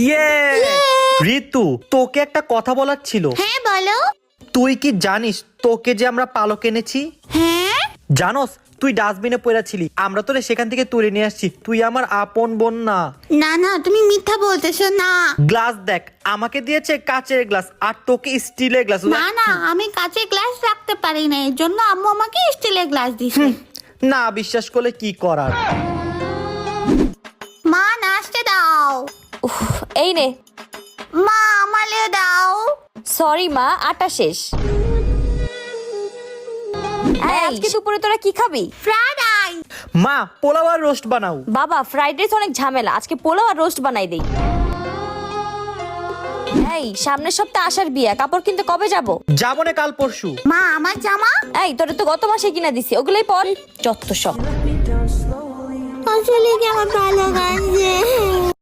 ইয়ে ঋতু, তোকে একটা কথা বলার ছিল। হ্যাঁ বলো। তুই কি জানিস তোকে যে আমরা পালক এনেছি? হ্যাঁ জানোস তুই ডাস্টবিনে পড়েছিলি, আমরা তোরে সেখান থেকে তুলে নিয়ে আসছি। তুই আমার আপন বোন না। না না, তুমি মিথ্যা বলতেছো না। গ্লাস দেখ, আমাকে দিয়েছে কাচের গ্লাস আর তোকে স্টিলের গ্লাস। না না, আমি কাঁচের গ্লাস রাখতে পারি না, এর জন্য আম্মু আমাকে স্টিলের গ্লাস দিছে। না বিশ্বাস করলে কি করার। মা নাচতে দাও। উফ, এই নে। মা আমালেও দাও। সরি মা, আটা শেষ। এই, আজকে দুপুরে তোরা কি খাবি? Fried rice. মা পোলাও আর রোস্ট বানাও। বাবা ফ্রাইড রাইস অনেক ঝামেলা, আজকে পোলাও আর রোস্ট বানাই দেই। এই সামনের সপ্তাহে আসার বিয়া, কাপড় কিনতে কবে যাব? যাবো না কাল পরশু। মা আমার জামা। এই তোরে তো গত মাসে কিনা দিছি, ওগুলাই পর। যত সব। আসলে কি আমার ভালো লাগছে।